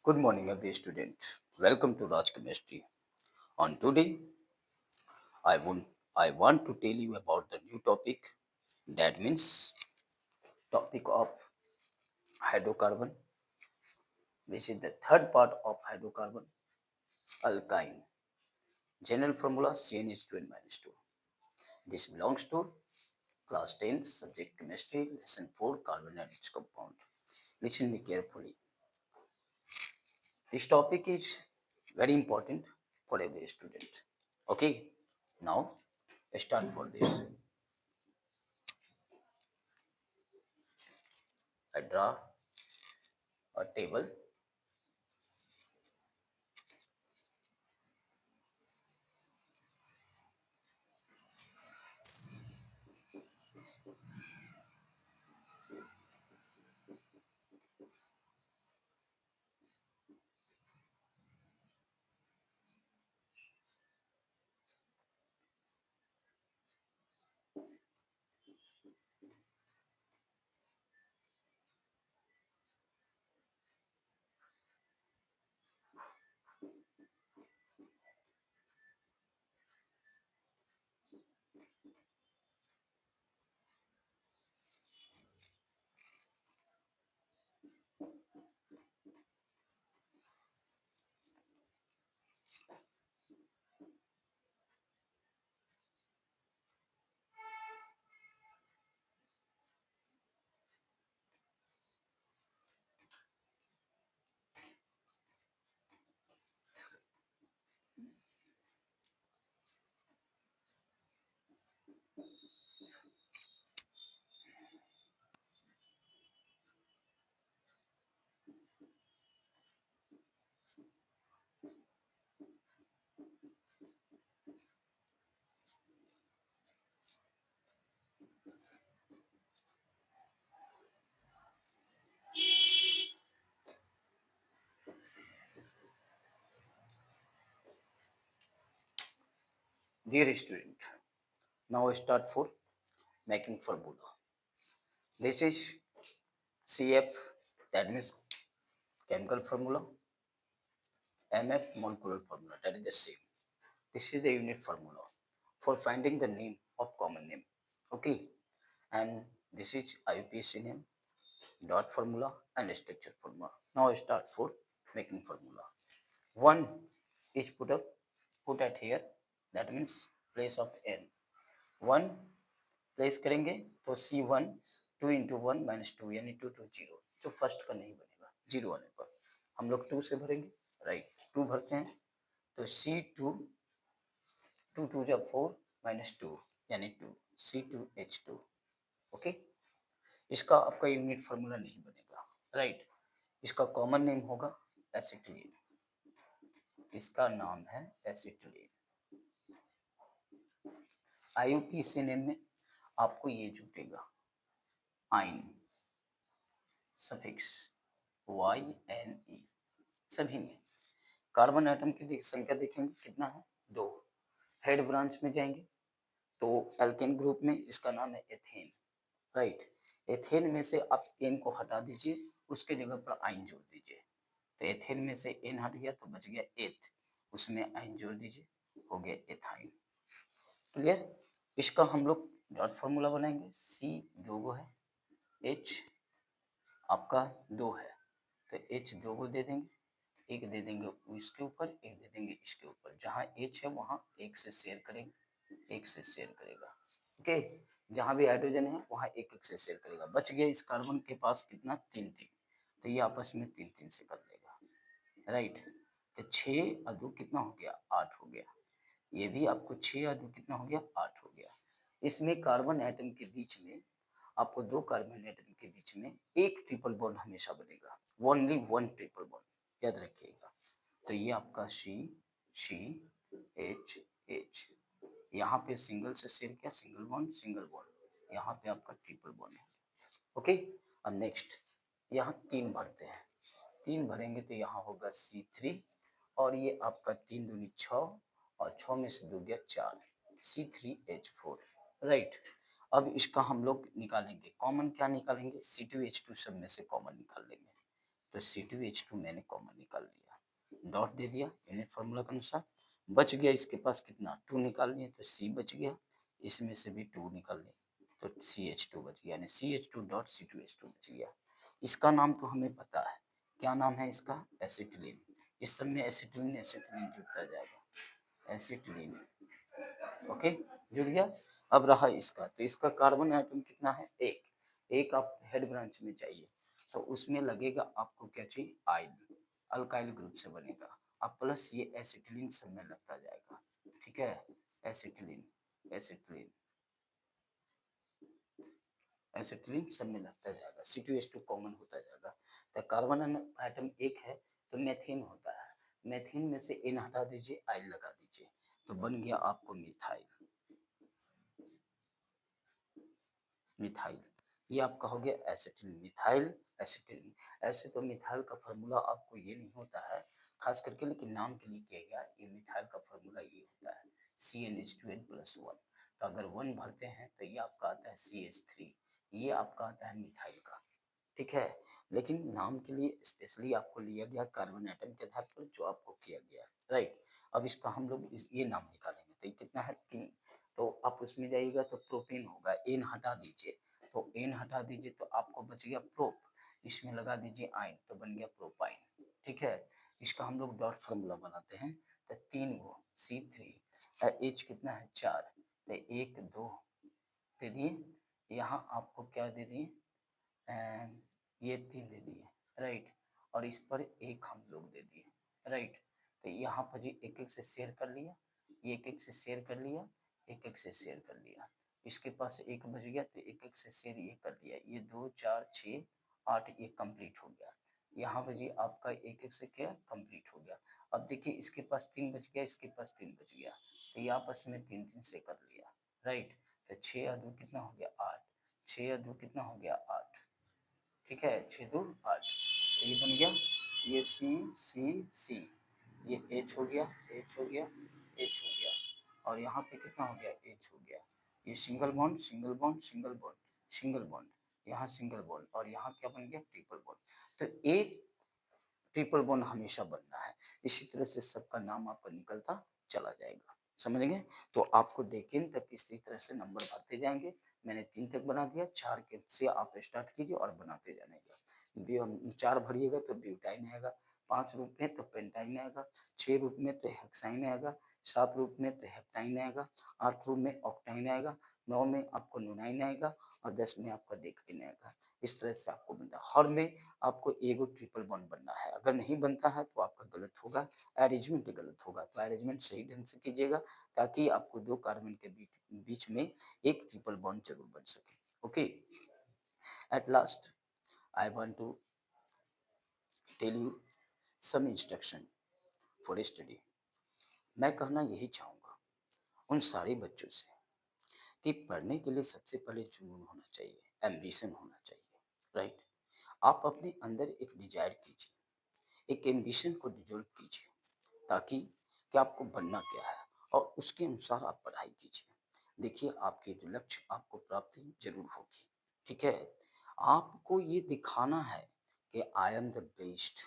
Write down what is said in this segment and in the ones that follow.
Good morning, every student. Welcome to Raj Chemistry. On today, I want I want to tell you about the new topic. That means topic of hydrocarbon, which is the third part of hydrocarbon, alkyne. General formula CnH2n minus 2. This belongs to class 10 subject chemistry lesson 4 carbon and its compound. Listen me carefully. This topic is very important for every student. Okay, now start for this. I draw a table. Dear student, now start for making formula. This is CF, that means chemical formula, MF molecular formula, that is the same. This is the unit formula for finding the name of common name. Okay, and this is IUPAC name, dot formula and structure formula. Now start for making formula. One is put at here, that means place of n. One place करेंगे तो C1 2 into one minus two यानी to to zero, जो first का नहीं बनेगा zero आने पर हम लोग टू से भरेंगे, राइट टू भरते हैं तो C2 टू टू जब फोर माइनस टू यानी टू C2H2। ओके, इसका आपका यूनिट फार्मूला नहीं बनेगा, राइट। इसका कॉमन नेम होगा एसिटिलीन, इसका नाम है एसिटिलीन। IUPAC नेम में आपको ये जुटेगा आइन सफिक्स YNE सभी में। कार्बन एटम की संख्या देखेंगे कितना है, दो। हेड ब्रांच में जाएंगे तो एल्केन ग्रुप में इसका नाम है एथेन, राइट। एथेन में से आप एन को हटा दीजिए, उसके जगह पर आइन जोड़ दीजिए, तो एथेन में से एन हट गया तो बच गया एथ, उसमें आइन जोड़ दीजिए, हो गया एथाइन। क्लियर। इसका हम लोग डॉट फॉर्मूला बनाएंगे, सी दो गो है, एच आपका दो है तो एच दो गो दे देंगे, एक दे देंगे इसके ऊपर, एक दे देंगे इसके ऊपर। जहाँ एच है वहाँ एक से शेयर करेंगे, एक से शेयर करेगा। ओके, जहाँ भी हाइड्रोजन है वहाँ एक एक से शेयर करेगा। बच गया इस कार्बन के पास कितना, तीन तीन, तो ये आपस में तीन तीन से कर लेगा, राइट। तो छः अदू कितना हो गया, आठ हो गया। ये भी आपको छः अदू कितना हो गया, आठ हो गया। इसमें कार्बन एटम के बीच में आपको दो कार्बन एटम के बीच में एक ट्रिपल बॉन्ड हमेशा बनेगा, ओनली वन ट्रिपल बॉन्ड, याद रखिएगा। तो ये आपका सी सी एच एच, यहाँ पे सिंगल से शेयर किया, सिंगल बॉन्ड सिंगल बॉन्ड, यहाँ पे आपका ट्रिपल बॉन्ड है। ओके, अब नेक्स्ट यहाँ तीन भरते हैं, तीन भरेंगे तो यहाँ होगा C3 और ये आपका तीन दूनी छः और छः में से दो गया चार, C3H4, राइट। अब इसका हम लोग निकालेंगे कॉमन, क्या निकालेंगे, C2H2 सब में से कॉमन निकाल लेंगे। तो C2H2 मैंने कॉमन निकाल लिया, डॉट दे दिया यूनिट फार्मूला के अनुसार। बच गया इसके पास कितना, 2 निकाल लिए तो C बच गया, इसमें से भी 2 निकाल लिए तो CH2 बच गया, यानी CH2 डॉट C2H2 बच गया। इसका नाम तो हमें पता है, क्या नाम है इसका, एसिटिलीन। इस सब में एसिटिलीन एसिटिलीन जुड़ता जाएगा, एसिटिलीन। ओके, जुड़ गया। अब रहा इसका, तो इसका कार्बन एटम कितना है, एक। एक आप हेड ब्रांच में चाहिए तो उसमें लगेगा आपको क्या चाहिए, आयन, अल्काइल ग्रुप से बनेगा। अब प्लस ये एसिटिलीन सब में लगता जाएगा, ठीक है, एसिटिलीन एसिटिलीन एसिटिलीन सब में लगता जाएगा, C2H2 कॉमन होता जाएगा। तो कार्बन एटम एक है तो मेथेन होता है, मेथेन में से N हटा दीजिए, आइल लगा दीजिए, तो बन गया आपको मिथाइल। मिथाइल, ये आपका हो गया एसिटिलीन, मिथाइल एसिटिलीन। ऐसे तो मिथाइल का फार्मूला आपको ये नहीं होता है खास करके, लेकिन नाम के लिए किया गया, ये मिथाइल का फार्मूला ये होता है CnH2n+1। तो अगर 1 भरते हैं तो ये आपका आता है CH3, ये आपका आता है मिथाइल का, ठीक है। लेकिन नाम के लिए स्पेशली आपको लिया गया कार्बन एटम के आधार पर जो आपको किया गया, राइट। अब इसका हम लोग ये नाम निकालेंगे, तो ये कितना है, 3। तो आप उसमें जाइएगा तो प्रोपेन होगा, एन हटा दीजिए, तो एन हटा दीजिए तो आपको बच गया प्रोप, इसमें लगा दीजिए आइन तो बन गया प्रोपाइन, ठीक है। इसका हम लोग डॉट फार्मूला बनाते हैं, तो 3 गो C3, एच कितना है 4, तो 1 2 दे दिए, यहाँ आपको क्या दे दिए, ये 3 दे दिए, राइट। और इस पर एक हम लोग दे दिए, राइट। तो यहाँ पर जी एक एक से शेयर कर लिया, ये एक एक से शेयर कर लिया, एक एक से शेयर कर लिया, इसके पास एक बच गया तो एक एक से शेयर ये कर लिया, ये 2 4 6 8 ये कंप्लीट हो गया। यहाँ पर जी आपका एक एक से क्या कंप्लीट हो गया। अब देखिए इसके पास 3 बच गया, इसके पास 3 बच गया, तो ये आपस में 3 3 से कर लिया, राइट। तो 6 या 2 कितना हो गया 8, 6 या 2 कितना हो गया 8, ठीक है, 6 2 8, तो ये बन गया, ये सी सी सी, ये एच हो गया, एच हो गया, एच हो गया, और यहाँ पे कितना हो गया, एच हो गया। ये single bond single bond single bond single bond, यहाँ सिंगल बॉन्ड, और यहाँ क्या बन गया, ट्रिपल बॉन्ड। तो एक ट्रिपल बॉन्ड हमेशा बनना है, इसी तरह से सबका नाम आपका निकलता चला जाएगा, समझ गए। तो आपको डेकेन तक इसी तरह से नंबर बढ़ते जाएंगे। मैंने 3 तक बना दिया, 4 के से आप स्टार्ट कीजिए और बनाते जानेगा। 4 भरिएगा तो ब्यूटाइन आएगा, 5 रूप में तो पेंटाइन आएगा, 6 रूप में तो हेक्साइन आएगा, 7 रूप में तो हेप्टाइन आएगा, 8 रूप में ऑक्टाइन आएगा, 9 में आपको नोनाइन आएगा, और 10 में आपका डेकाइन आएगा। इस तरह से आपको बनता है, हर में आपको एगो ट्रिपल बॉन्ड बनना है। अगर नहीं बनता है तो आपका गलत होगा, अरेंजमेंट गलत होगा, तो अरेंजमेंट सही ढंग से कीजिएगा ताकि आपको 2 कार्बन के बीच में एक ट्रिपल बॉन्ड जरूर बन सके। Okay, at last I want to tell you some instruction for study. मैं कहना यही चाहूँगा उन सारे बच्चों से कि पढ़ने के लिए सबसे पहले जुनून होना चाहिए, एम्बिशन होना चाहिए, राइट। आप अपने अंदर एक डिजायर कीजिए, एक एम्बिशन को डेवलप कीजिए, ताकि कि आपको बनना क्या है और उसके अनुसार आप पढ़ाई कीजिए। देखिए आपके जो लक्ष्य आपको प्राप्ति जरूर होगी, ठीक है। आपको ये दिखाना है कि आई एम द बेस्ट,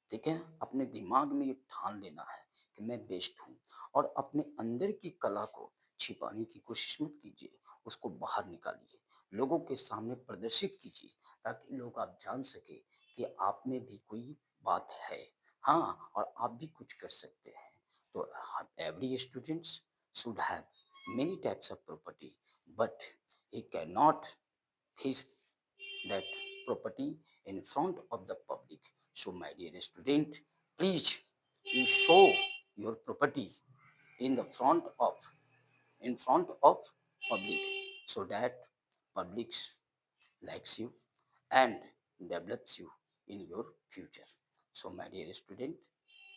ठीक है। अपने दिमाग में ये ठान लेना है कि मैं बेस्ट हूँ, और अपने अंदर की कला को छिपाने की कोशिश मत कीजिए, उसको बाहर निकालिए, लोगों के सामने प्रदर्शित कीजिए, ताकि लोग आप जान सके कि आप में भी कोई बात है, हाँ, और आप भी कुछ कर सकते हैं। तो every students should have many types of property, but he cannot face that property in front of the public. So, my dear student, please you show your property in the front of public, so that public likes you and develops you in your future. So, my dear student,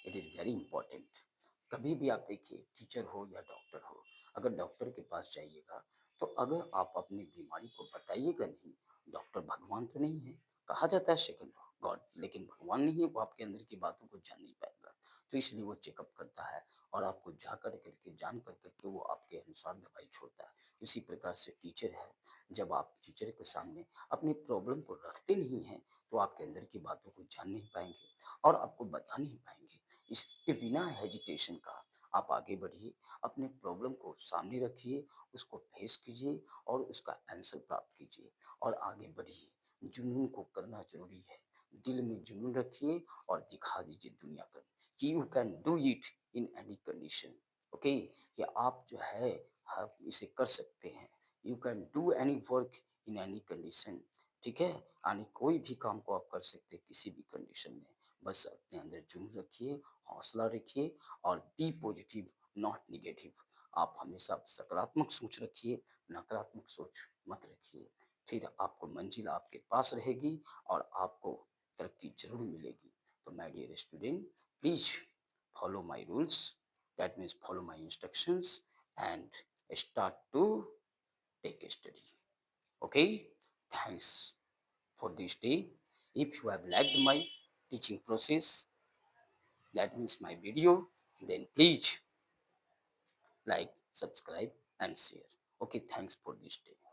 it is very important. कभी भी आप देखिए, teacher हो या doctor हो, अगर doctor के पास जाइएगा तो अगर आप अपनी बीमारी को बताइएगा नहीं, डॉक्टर भगवान तो नहीं है, कहा जाता है सेकंड गॉड, लेकिन भगवान नहीं है, वो आपके अंदर की बातों को जान नहीं पाएगा। तो इसलिए वो चेकअप करता है और आपको जान कर करके वो आपके अनुसार दवाई छोड़ता है। इसी प्रकार से टीचर है, जब आप टीचर के सामने अपनी प्रॉब्लम को रखते नहीं हैं, तो आपके अंदर की बातों को जान नहीं पाएँगे और आपको बता नहीं पाएँगे। इसके बिना हेजिटेशन का आप आगे बढ़िए, अपने प्रॉब्लम को सामने रखिए, उसको फेस कीजिए और उसका आंसर प्राप्त कीजिए और आगे बढ़िए। जुनून को करना ज़रूरी है। दिल में जुनून रखिए और दिखा दीजिए दुनिया को कि you can do it in any condition. Okay, कि आप जो है आप इसे कर सकते हैं। You can do any work in any condition. ठीक है, यानी कोई भी काम को आप कर सकते हैं किसी भी कंडीशन में। बस अपने अंदर जुनून रखिए, हौसला रखिए और बी पॉजिटिव नॉट नेगेटिव। आप हमेशा सकारात्मक सोच रखिए, नकारात्मक सोच मत रखिए। फिर आपको मंजिल आपके पास रहेगी और आपको तरक्की ज़रूर मिलेगी। तो my dear student, please follow my rules, that means follow my instructions and start to take a study. Okay, thanks for this day. If you have liked my teaching process, that means my video, then please like, subscribe and share. Okay, thanks for this day.